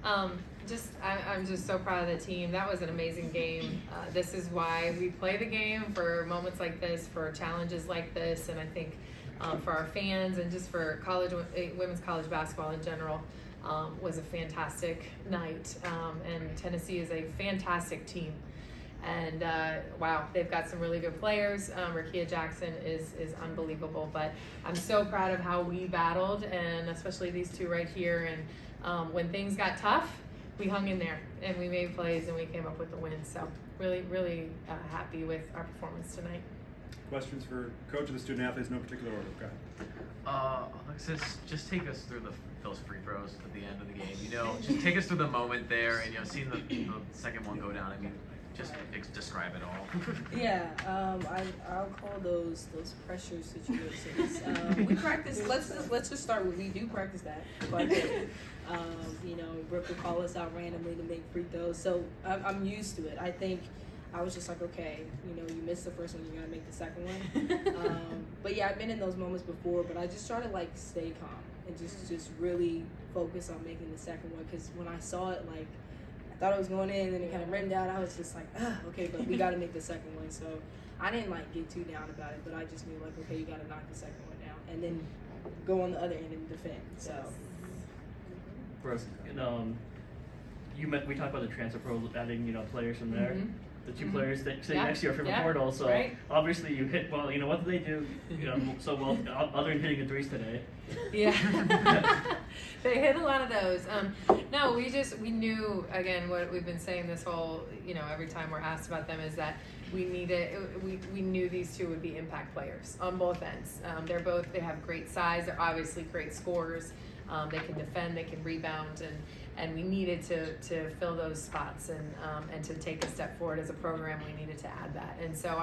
I'm just so proud of the team. That was an amazing game. This is why we play the game, for moments like this, for challenges like this, and I think for our fans and just for women's college basketball in general, was a fantastic night. And Tennessee is a fantastic team. And wow, they've got some really good players. Rakia Jackson is unbelievable, but I'm so proud of how we battled, and especially these two right here. And when things got tough, we hung in there and we made plays and we came up with the win. So really happy with our performance tonight. Questions for coach of the student athletes, no particular order. Go ahead. Alexis, just take us through those free throws at the end of the game. Just take us through the moment there, and seeing the second one go down. I mean, just describe it all. Yeah, I'll call those pressure situations. We practice. Let's just start with, we do practice that quite a bit. Brooke will call us out randomly to make free throws, so I'm used to it. I think I was just like, okay, you missed the first one, you gotta make the second one. But yeah, I've been in those moments before, but I just try to stay calm and just really focus on making the second one, because when I saw it, I thought it was going in, and then it kind of ran down. I was just like, okay, but we got to make the second one. So I didn't get too down about it, but I just knew okay, you got to knock the second one down, and then go on the other end and defend. So. Brooke, we talked about the transfer portal, adding players from there. Mm-hmm. The two players that sitting next to you are from the portal, so obviously you hit well. What did they do so well other than hitting the threes today? Yeah, they hit a lot of those. No, we knew, again, what we've been saying this whole, every time we're asked about them, is that we knew these two would be impact players on both ends. They have great size. They're obviously great scorers. They can defend, they can rebound, and we needed to fill those spots and to take a step forward as a program. We needed to add that, and so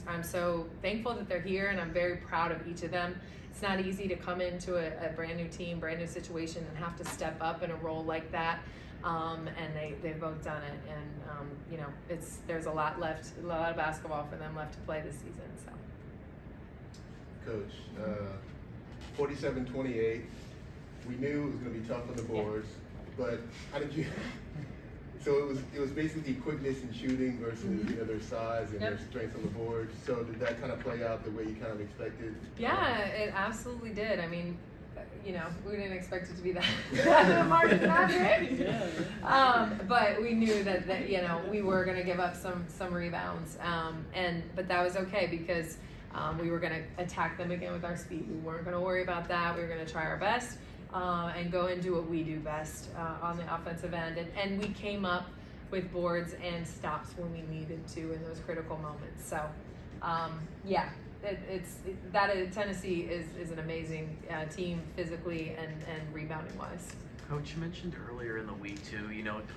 I'm so thankful that they're here, and I'm very proud of each of them. It's not easy to come into a brand new team, brand new situation, and have to step up in a role like that. And they've both done it, and there's a lot of basketball for them left to play this season. So, Coach, 47-28. We knew it was going to be tough on the boards, but how did you? So it was basically quickness in shooting versus their size and their strength on the board. So did that kind of play out the way you kind of expected? Yeah, it absolutely did. I mean, we didn't expect it to be that margin, right? But we knew that we were going to give up some rebounds, but that was okay, because we were going to attack them again with our speed. We weren't going to worry about that. We were going to try our best. And go and do what we do best on the offensive end. And we came up with boards and stops when we needed to in those critical moments. So, Tennessee is an amazing team physically and rebounding wise. Coach, you mentioned earlier in the week too,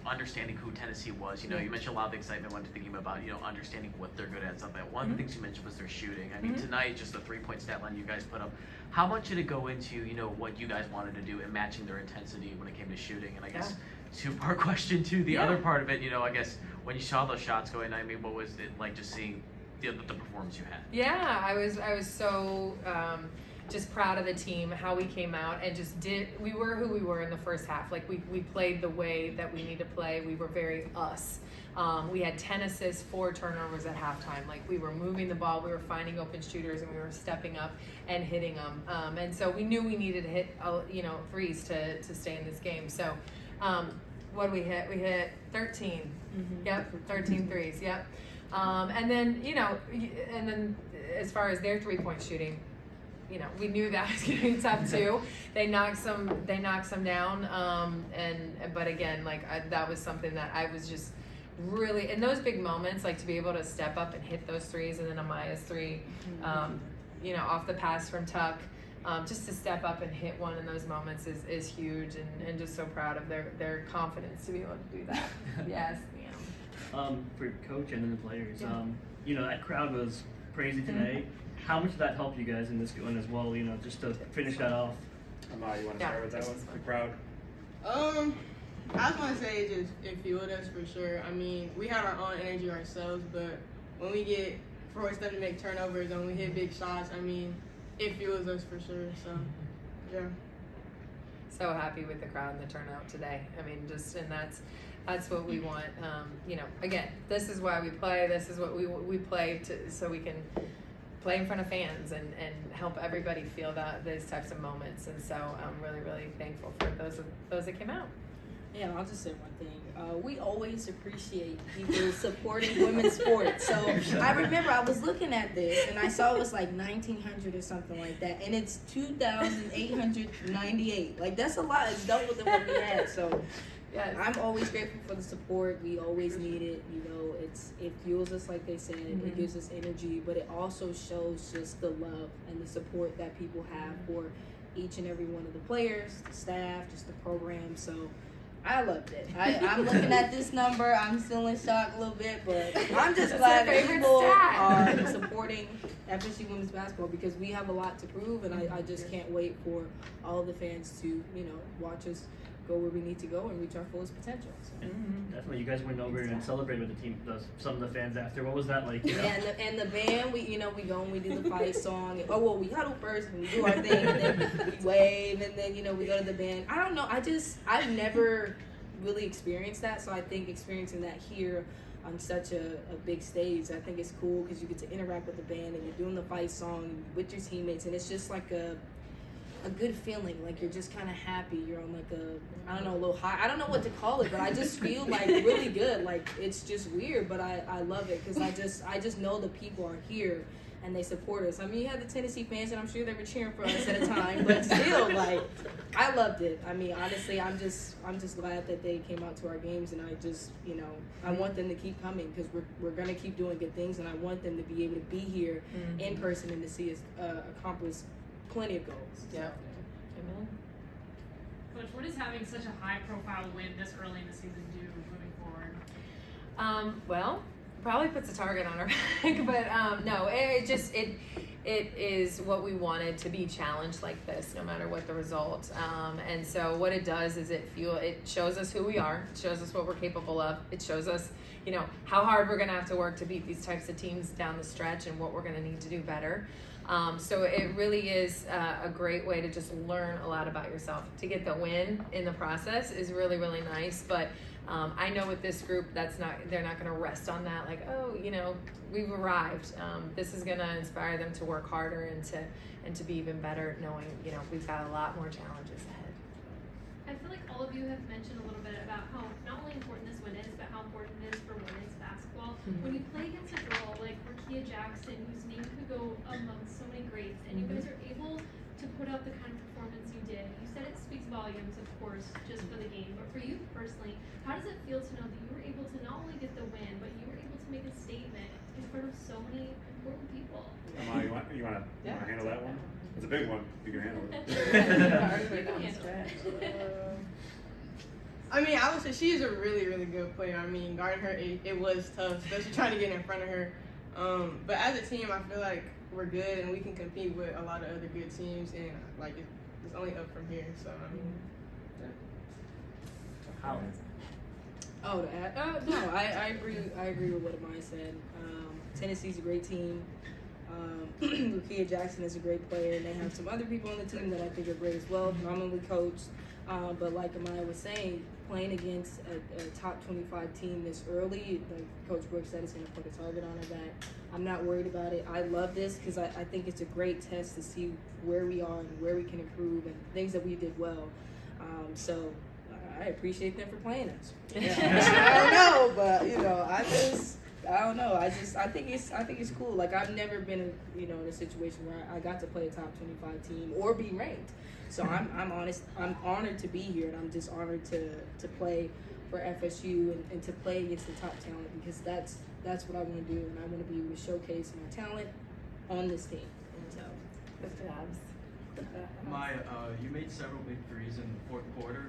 understanding who Tennessee was. You mentioned a lot of the excitement went to the game about, understanding what they're good at, stuff like that. One of the things you mentioned was their shooting. I mean, tonight, just the 3-point stat line you guys put up. How much did it go into, what you guys wanted to do and matching their intensity when it came to shooting? And I guess two-part question too. The other part of it, I guess when you saw those shots going, I mean, what was it like just seeing the performance you had? Yeah, I was so just proud of the team, how we came out and we were who we were in the first half. We played the way that we need to play. We were very us. We had 10 assists, 4 turnovers at halftime. We were moving the ball, we were finding open shooters, and we were stepping up and hitting them. And so we knew we needed to hit, threes to stay in this game. So what did we hit? We hit 13. Yep, 13 threes. Yep. And then as far as their 3-point shooting, we knew that was going to be tough too. They knocked some down. But again, that was something that I was just really, in those big moments, to be able to step up and hit those threes, and then Amaya's three, off the pass from Tuck, just to step up and hit one in those moments is huge, and just so proud of their confidence to be able to do that. Yes, ma'am. For coach and then the players, that crowd was crazy today. How much did that help you guys in this one as well, just to finish that off? Amaya, you want to start with that one? The crowd? I just want to say it fueled us for sure. I mean, we had our own energy ourselves, but when we get forced them to make turnovers and we hit big shots, I mean, it fuels us for sure. So, yeah. So happy with the crowd and the turnout today. I mean, and that's what we want. Again, this is why we play. This is what we play so we can play in front of fans and help everybody feel those types of moments. And so I'm really, really thankful for those that came out. Yeah, I'll just say one thing. We always appreciate people supporting women's sports. So I remember I was looking at this and I saw it was like 1,900 or something like that, and it's 2,898. Like, that's a lot. It's double than what we had. So yes. I'm always grateful for the support. We always need it. It fuels us, like they said. Mm-hmm. It gives us energy, but it also shows just the love and the support that people have for each and every one of the players, the staff, just the program. So I loved it. I'm looking at this number. I'm still in shock a little bit, but I'm just glad that people are supporting FSU women's basketball because we have a lot to prove, and I just can't wait for all the fans to, watch us go where we need to go and reach our fullest potential. So. Definitely, you guys went over and celebrated with the team, some of the fans after. What was that like? Yeah, and the band, we go and we do the fight song. We huddle first and we do our thing, and then we wave, and then we go to the band. I don't know. I've never really experienced that, so I think experiencing that here on such a big stage, I think it's cool because you get to interact with the band and you're doing the fight song with your teammates, and it's just like a good feeling, like you're just kind of happy. You're on like a little high. I don't know what to call it, but I just feel like really good. Like, it's just weird, but I love it because I just know the people are here and they support us. I mean, you had the Tennessee fans, and I'm sure they were cheering for us at a time, but still, like, I loved it. I mean, honestly, I'm just glad that they came out to our games, and I just, I want them to keep coming because we're gonna keep doing good things, and I want them to be able to be here in person and to see us accomplish plenty of goals. Yeah. Amen. Coach, what does having such a high-profile win this early in the season do moving forward? Well, probably puts a target on our back, but no, it is what we wanted, to be challenged like this, no matter what the result. And so what it does is it shows us who we are, it shows us what we're capable of, it shows us, how hard we're gonna have to work to beat these types of teams down the stretch and what we're gonna need to do better. So it really is a great way to just learn a lot about yourself. To get the win in the process is really, really nice, but I know with this group, they're not going to rest on that. Like, we've arrived. This is going to inspire them to work harder and to be even better, knowing we've got a lot more challenges ahead. I feel like all of you have mentioned a little bit about how not only important this win is, but how important it is for women's basketball. When you play against a girl like Rakia Jackson, whose name could go among so many greats, and you guys are able to put out the kind of performance you did. You said it speaks volumes, of course, just for the game, but for you personally, how does it feel to know that you were able to not only get the win, but you were able to make a statement in front of so many important people? Amaya, you want to handle that one? It's a big one. You can handle it. I mean, I would say she is a really, really good player. I mean, guarding her, it was tough, especially trying to get in front of her. But as a team, I feel like we're good and we can compete with a lot of other good teams, and like it's only up from here. So I mean, How? Oh, to add? No, I agree. I agree with what Amaya said. Tennessee's a great team. Rakia Jackson is a great player, and they have some other people on the team that I think are great as well, phenomenally coached. But like Amaya was saying, playing against a top 25 team this early, like Coach Brooke said, it's going to put a target on her back. I'm not worried about it. I love this because I think it's a great test to see where we are and where we can improve and things that we did well. So I appreciate them for playing us. Yeah. I don't know, but I don't know. I think it's cool. Like, I've never been in a situation where I got to play a top 25 team or be ranked. So I'm honored to be here, and I'm just honored to play for FSU and to play against the top talent, because that's what I want to do, and I want to be able to showcase my talent on this team. So Good jobs. Maya, you made several big threes in the fourth quarter,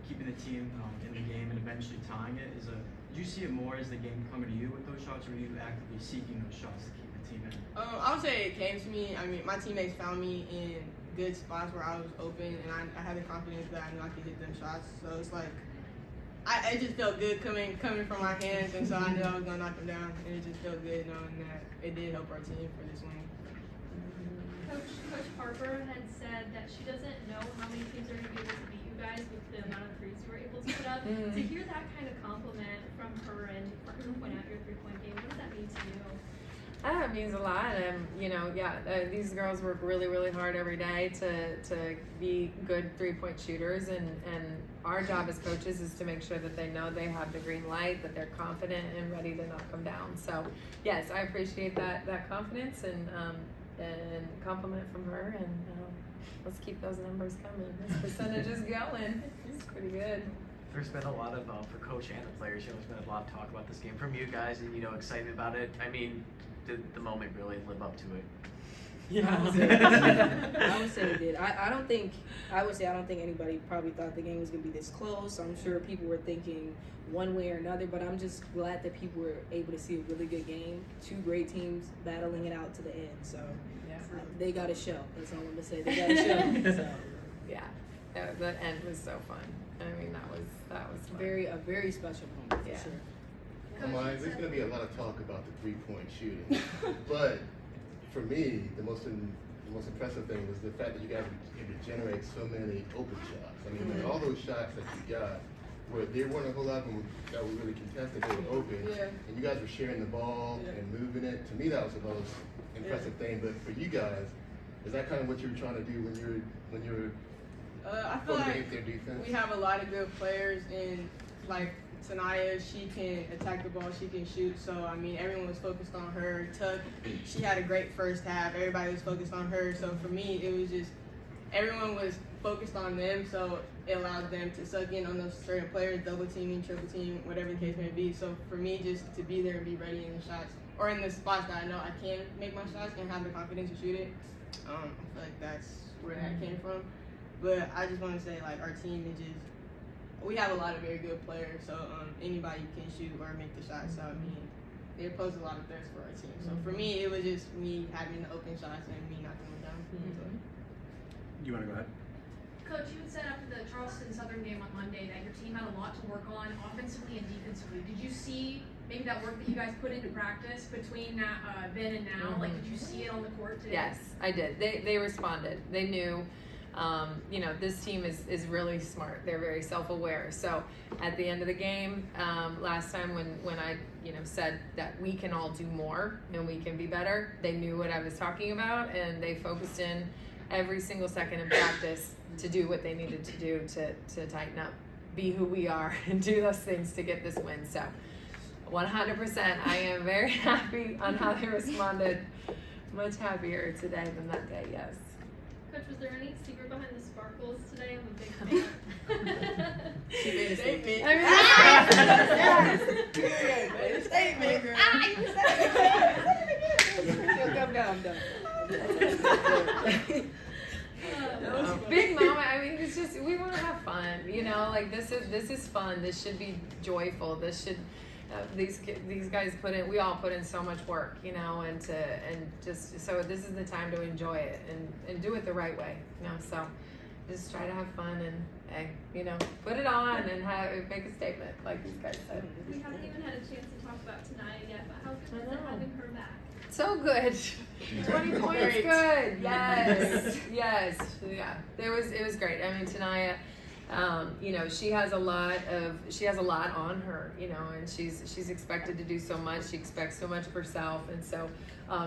keeping the team in the game and eventually tying it. Do you see it more as the game coming to you with those shots, or are you actively seeking those shots to keep the team in? I would say it came to me. I mean, my teammates found me in good spots where I was open, and I had the confidence that I knew I could hit them shots. So it's like, it just felt good coming from my hands, and so I knew I was gonna knock them down, and it just felt good knowing that it did help our team for this win. Coach Harper had said that she doesn't know how many teams are going to be able to beat you guys with the amount of threes you were able to put up. To hear that kind of compliment from her and for her to point out your 3-point game, what does that mean to you? It means a lot. These girls work really, really hard every day to be good 3-point shooters, and our job as coaches is to make sure that they know they have the green light, that they're confident and ready to knock them down. So, yes, I appreciate that confidence and compliment from her, and let's keep those numbers coming. This percentage is going. It's pretty good. There's been a lot of, for Coach and the players, there's been a lot of talk about this game from you guys and, excitement about it. I mean, did the moment really live up to it? Yeah, I would say it did. I don't think anybody probably thought the game was going to be this close. I'm sure people were thinking one way or another, but I'm just glad that people were able to see a really good game. 2 great teams battling it out to the end. So they got a show. That's all I'm going to say. They got a show. So. Yeah, the end was so fun. I mean, that was fun. A very special moment for sure. Amaya, there's going to be a lot of talk about the 3-point shooting, but for me, the most impressive thing was the fact that you guys were able to generate so many open shots. I mean, all those shots that you got, there weren't a whole lot of them that were really contested. They were open, and you guys were sharing the ball and moving it. To me, that was the most impressive thing. But for you guys, is that kind of what you were trying to do when you were I feel like their defense? We have a lot of good players, and like Sanaya, she can attack the ball, she can shoot. So I mean, everyone was focused on her. Tuck, she had a great first half. Everybody was focused on her. So for me, it was just everyone was focused on them. So it allowed them to suck in on those certain players, double teaming, triple team, whatever the case may be. So for me, just to be there and be ready in the shots or in the spots that I know I can make my shots and have the confidence to shoot it. I feel like that's where that came from. But I just want to say, like, our team is just, we have a lot of very good players, so anybody can shoot or make the shots. So, I mean, they pose a lot of threats for our team. So, for me, it was just me having the open shots and me knocking them down. So. You want to go ahead? Coach, you had said after the Charleston Southern game on Monday that your team had a lot to work on offensively and defensively. Did you see maybe that work that you guys put into practice between then and now? Like, did you see it on the court today? Yes, I did. They responded. They knew. This team is really smart. They're very self-aware. So at the end of the game, last time when I said that we can all do more and we can be better, they knew what I was talking about, and they focused in every single second in practice to do what they needed to do to tighten up, be who we are, and do those things to get this win. So 100%, I am very happy on how they responded. Much happier today than that day, yes. Coach, was there any secret behind the sparkles today? I'm a big fan. She made a statement. Made a statement, girl. Come down. Big moment. I mean, it's just we want to have fun. Like this is fun. This should be joyful. This should. These guys we all put in so much work, and just so this is the time to enjoy it and do it the right way, so just try to have fun and put it on and make a statement like these guys said. We haven't even had a chance to talk about Tanaya yet, but how good is it having her back? So good. 20 points good. Yes. Yeah. It was great. I mean, Tanaya, she has a lot on her, and she's expected to do so much. She expects so much of herself, and so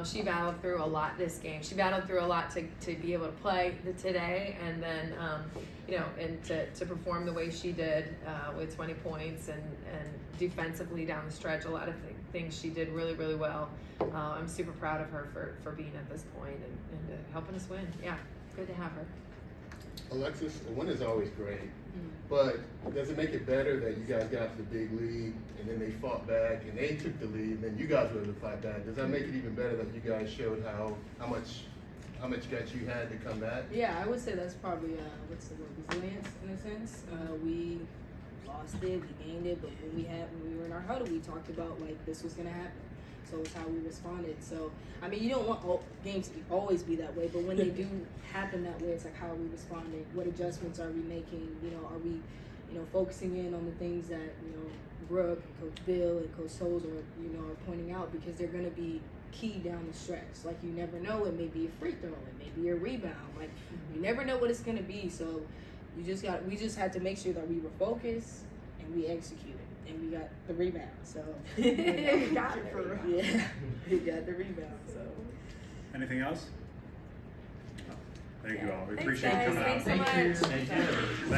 she battled through a lot this game. She battled through a lot to be able to play today, and then and to perform the way she did with 20 points and defensively down the stretch. A lot of things she did really, really well. I'm super proud of her for being at this point and helping us win. Yeah, good to have her. Alexis, a win is always great, but does it make it better that you guys got to the big lead and then they fought back and they took the lead and then you guys were able to fight back? Does that make it even better that you guys showed how much guts you had to come back? Yeah, I would say that's probably resilience in a sense. We lost it, we gained it, but when we were in our huddle, we talked about like this was gonna happen. So it's how we responded. So I mean, you don't want games to always be that way, but when they do happen that way, it's like how are we responding? What adjustments are we making? Are we, focusing in on the things that Brooke, and Coach Bill, and Coach Souls are pointing out, because they're going to be key down the stretch. Like, you never know, it may be a free throw, it may be a rebound. Like, you never know what it's gonna be. So we just had to make sure that we were focused and we executed, and we got the rebound. So We got it. yeah, we got the rebound. So Anything else? Thank you all. We Thanks, appreciate you guys. coming out. Thanks so much. Thank you. Thank